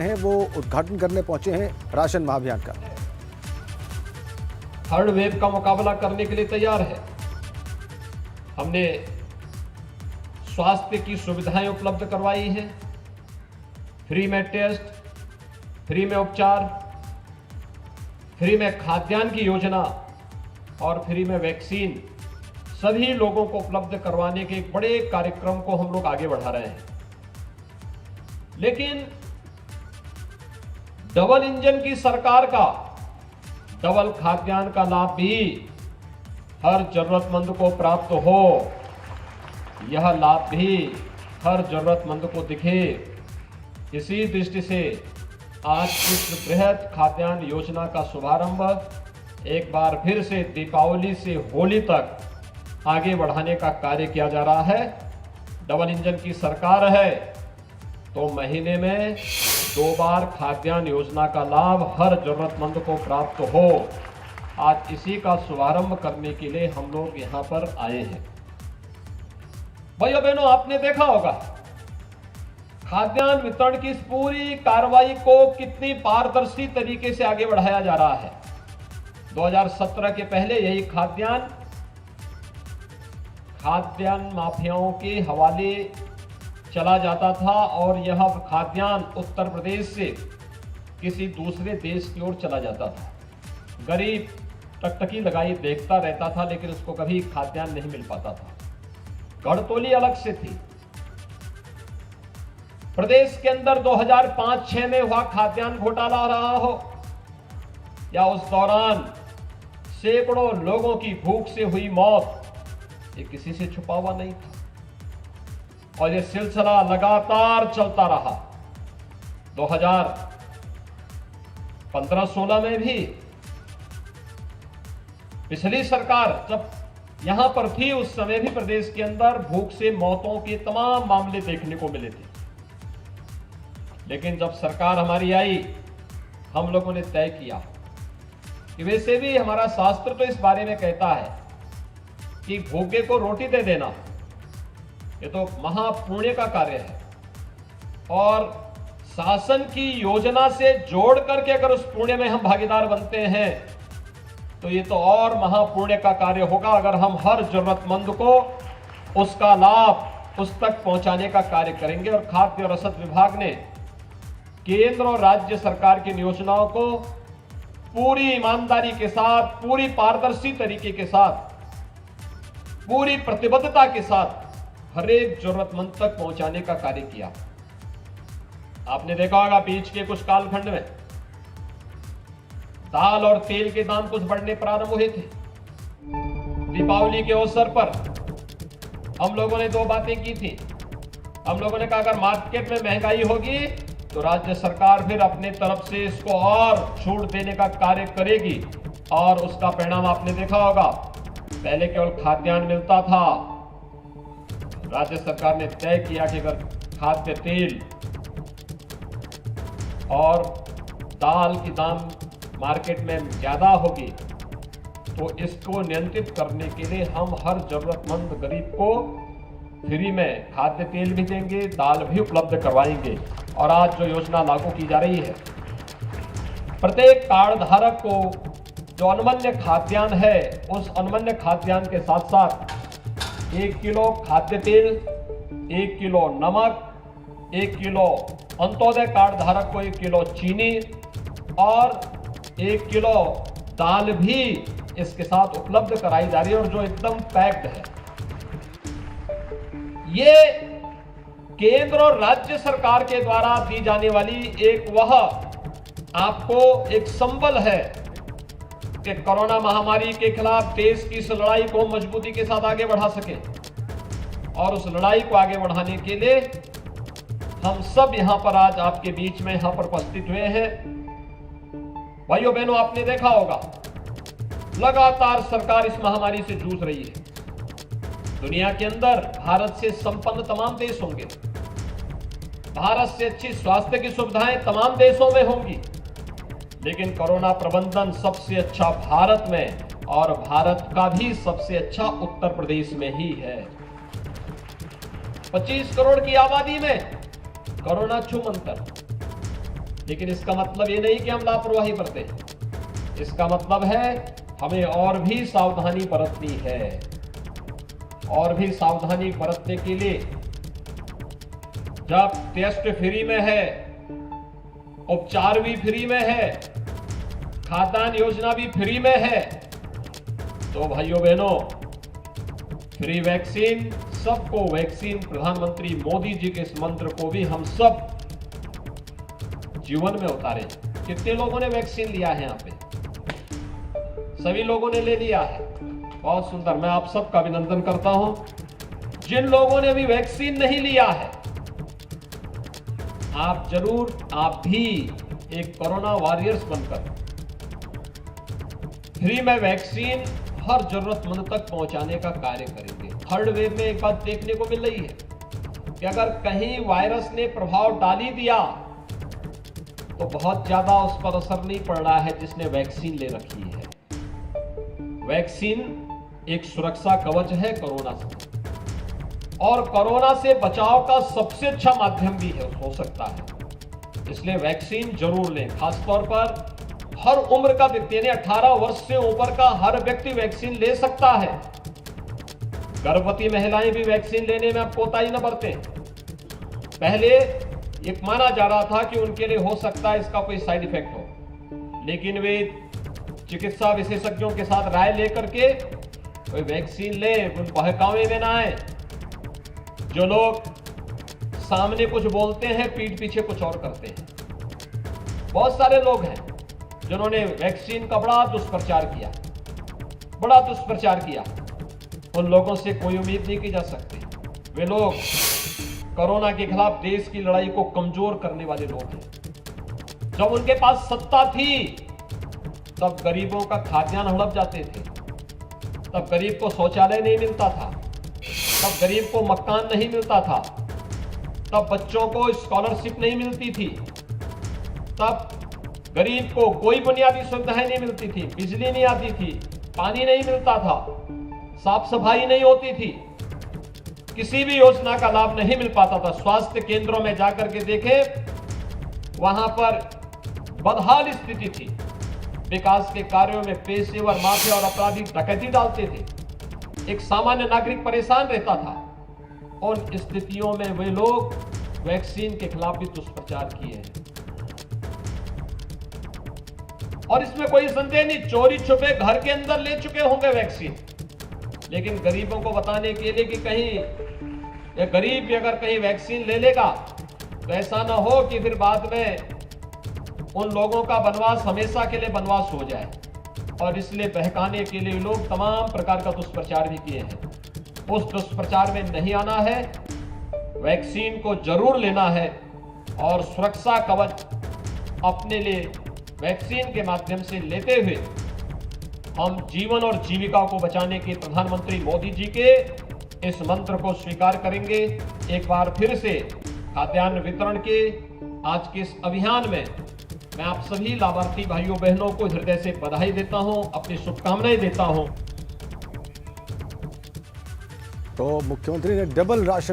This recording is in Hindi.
हैं वो उद्घाटन करने पहुंचे हैं राशन महाअभियान का। थर्ड वेव का मुकाबला करने के लिए तैयार है। हमने स्वास्थ्य की सुविधाएं उपलब्ध करवाई हैं, फ्री में टेस्ट, फ्री में उपचार, फ्री में खाद्यान्न की योजना और फ्री में वैक्सीन सभी लोगों को उपलब्ध करवाने के एक बड़े कार्यक्रम को हम लोग आगे बढ़ा रहे हैं। लेकिन डबल इंजन की सरकार का डबल खाद्यान्न का लाभ भी हर जरूरतमंद को प्राप्त हो, यह लाभ भी हर जरूरतमंद को दिखे, इसी दृष्टि से आज इस बृहद खाद्यान्न योजना का शुभारंभ एक बार फिर से दीपावली से होली तक आगे बढ़ाने का कार्य किया जा रहा है। डबल इंजन की सरकार है तो महीने में 2 बार खाद्यान्न योजना का लाभ हर जरूरतमंद को प्राप्त हो। आज इसी का शुभारंभ करने के लिए हम लोग यहां पर आए हैं। भाइयों बहनों, आपने देखा होगा खाद्यान्न वितरण की इस पूरी कार्रवाई को कितनी पारदर्शी तरीके से आगे बढ़ाया जा रहा है। 2017 के पहले यही खाद्यान्न माफियाओं के हवाले चला जाता था और यह खाद्यान्न उत्तर प्रदेश से किसी दूसरे देश की ओर चला जाता था। गरीब टकटकी लगाई देखता रहता था, लेकिन उसको कभी खाद्यान्न नहीं मिल पाता था। गढ़तोली अलग से थी। प्रदेश के अंदर 2005-06 में हुआ खाद्यान्न घोटाला रहा हो या उस दौरान सैकड़ों लोगों की भूख से हुई मौत, ये किसी से छुपा हुआ नहीं था और ये सिलसिला लगातार चलता रहा। 2015-16 में भी पिछली सरकार जब यहां पर थी, उस समय भी प्रदेश के अंदर भूख से मौतों के तमाम मामले देखने को मिले थे। लेकिन जब सरकार हमारी आई, हम लोगों ने तय किया कि वैसे भी हमारा शास्त्र तो इस बारे में कहता है कि भूखे को रोटी दे देना ये तो महापुण्य का कार्य है, और शासन की योजना से जोड़ करके अगर उस पुण्य में हम भागीदार बनते हैं तो ये तो और महापुण्य का कार्य होगा अगर हम हर जरूरतमंद को उसका लाभ उस तक पहुंचाने का कार्य करेंगे। और खाद्य और रसद विभाग ने केंद्र और राज्य सरकार की योजनाओं को पूरी ईमानदारी के साथ, पूरी पारदर्शी तरीके के साथ, पूरी प्रतिबद्धता के साथ हर एक जरूरतमंद तक पहुंचाने का कार्य किया। आपने देखा होगा बीच के कुछ कालखंड में दाल और तेल के दाम कुछ बढ़ने प्रारंभ हुए थे। दीपावली के अवसर पर हम लोगों ने 2 बातें की थी। हम लोगों ने कहा अगर मार्केट में महंगाई होगी तो राज्य सरकार फिर अपने तरफ से इसको और छूट देने का कार्य करेगी, और उसका परिणाम आपने देखा होगा। पहले केवल खाद्यान्न मिलता था, राज्य सरकार ने तय किया कि अगर खाद्य तेल और दाल की दाम मार्केट में ज्यादा होगी तो इसको नियंत्रित करने के लिए हम हर जरूरतमंद गरीब को फ्री में खाद्य तेल भी देंगे, दाल भी उपलब्ध करवाएंगे। और आज जो योजना लागू की जा रही है, प्रत्येक कार्ड धारक को जो अनुमन्य खाद्यान्न है, उस अनुमन्य खाद्यान्न के साथ साथ 1 किलो खाद्य तेल, 1 किलो नमक, 1 किलो अंत्योदय कार्ड धारक को 1 किलो चीनी और 1 किलो दाल भी इसके साथ उपलब्ध कराई जा रही है, और जो एकदम पैक्ड है। ये केंद्र और राज्य सरकार के द्वारा दी जाने वाली एक वह आपको एक संबल है कि कोरोना महामारी के खिलाफ देश की इस लड़ाई को मजबूती के साथ आगे बढ़ा सके। और उस लड़ाई को आगे बढ़ाने के लिए हम सब यहां पर आज आपके बीच में यहां पर उपस्थित हुए हैं। भाइयों बहनों, आपने देखा होगा लगातार सरकार इस महामारी से जूझ रही है। दुनिया के अंदर भारत से संपन्न तमाम देश होंगे, भारत से अच्छी स्वास्थ्य की सुविधाएं तमाम देशों में होंगी, लेकिन कोरोना प्रबंधन सबसे अच्छा भारत में, और भारत का भी सबसे अच्छा उत्तर प्रदेश में ही है। 25 करोड़ की आबादी में कोरोना छूमंतर, लेकिन इसका मतलब ये नहीं कि हम लापरवाही बरतें। इसका मतलब है हमें और भी सावधानी बरतनी है। और भी सावधानी बरतने के लिए जब टेस्ट फ्री में है, उपचार भी फ्री में है, खाद्यान्न योजना भी फ्री में है, तो भाइयों बहनों, फ्री वैक्सीन, सबको वैक्सीन, प्रधानमंत्री मोदी जी के इस मंत्र को भी हम सब जीवन में उतारें। कितने लोगों ने वैक्सीन लिया है? यहाँ पे सभी लोगों ने ले लिया है। बहुत सुंदर, मैं आप सबका अभिनंदन करता हूं। जिन लोगों ने अभी वैक्सीन नहीं लिया है, आप जरूर, आप भी एक कोरोना वॉरियर्स बनकर फ्री में वैक्सीन हर जरूरतमंद तक पहुंचाने का कार्य करेंगे। थर्ड वेव में एक बात देखने को मिल रही है कि अगर कहीं वायरस ने प्रभाव डाल ही दिया तो बहुत ज्यादा उस पर असर नहीं पड़ रहा है जिसने वैक्सीन ले रखी है। वैक्सीन एक सुरक्षा कवच है कोरोना से, और कोरोना से बचाव का सबसे अच्छा माध्यम भी है, हो सकता है। इसलिए वैक्सीन जरूर लें। खासतौर पर हर उम्र का व्यक्ति, यानी 18 वर्ष से ऊपर का हर व्यक्ति वैक्सीन ले सकता है। गर्भवती महिलाएं भी वैक्सीन लेने में अब कोताही न बरतें। पहले एक माना जा रहा था कि उनके लिए हो सकता है इसका कोई साइड इफेक्ट हो, लेकिन वे चिकित्सा विशेषज्ञों के साथ राय लेकर के कोई वैक्सीन ले, उन बहकावे में ना आए। जो लोग सामने कुछ बोलते हैं, पीठ पीछे कुछ और करते हैं। बहुत सारे लोग हैं जिन्होंने वैक्सीन का बड़ा दुष्प्रचार किया। उन लोगों से कोई उम्मीद नहीं की जा सकती। वे लोग कोरोना के खिलाफ देश की लड़ाई को कमजोर करने वाले लोग हैं। जब उनके पास सत्ता थी तब गरीबों का खाद्यान्न हड़प जाते थे, तब गरीब को शौचालय नहीं मिलता था, तब गरीब को मकान नहीं मिलता था, तब बच्चों को स्कॉलरशिप नहीं मिलती थी, तब गरीब को कोई बुनियादी सुविधाएं नहीं मिलती थी, बिजली नहीं आती थी, पानी नहीं मिलता था, साफ सफाई नहीं होती थी, किसी भी योजना का लाभ नहीं मिल पाता था। स्वास्थ्य केंद्रों में जाकर के देखें, वहां पर बदहाल स्थिति थी। विकास के कार्यों में पेशेवर माफिया और अपराधी डकैती डालते थे। एक सामान्य नागरिक परेशान रहता था। उन स्थितियों में वे लोग वैक्सीन के खिलाफ भी दुष्प्रचार किए हैं। और इसमें कोई संदेह नहीं, चोरी छुपे घर के अंदर ले चुके होंगे वैक्सीन, लेकिन गरीबों को बताने के लिए कि कहीं ये गरीब भी अगर कहीं वैक्सीन ले लेगा तो ऐसा ना हो कि फिर बाद में उन लोगों का बनवास हमेशा के लिए बनवास हो जाए। और इसलिए बहकाने के लिए लोग तमाम प्रकार का दुष्प्रचार भी किए हैं। उस दुष्प्रचार में नहीं आना है, वैक्सीन को जरूर लेना है और सुरक्षा कवच अपने लिए वैक्सीन के माध्यम से लेते हुए हम जीवन और जीविका को बचाने के प्रधानमंत्री मोदी जी के इस मंत्र को स्वीकार करेंगे। एक बार फिर से खाद्यान्न वितरण के आज के इस अभियान में मैं आप सभी लाभार्थी भाइयों बहनों को हृदय से बधाई देता हूं, अपनी शुभकामनाएं देता हूं। तो मुख्यमंत्री ने डबल राशन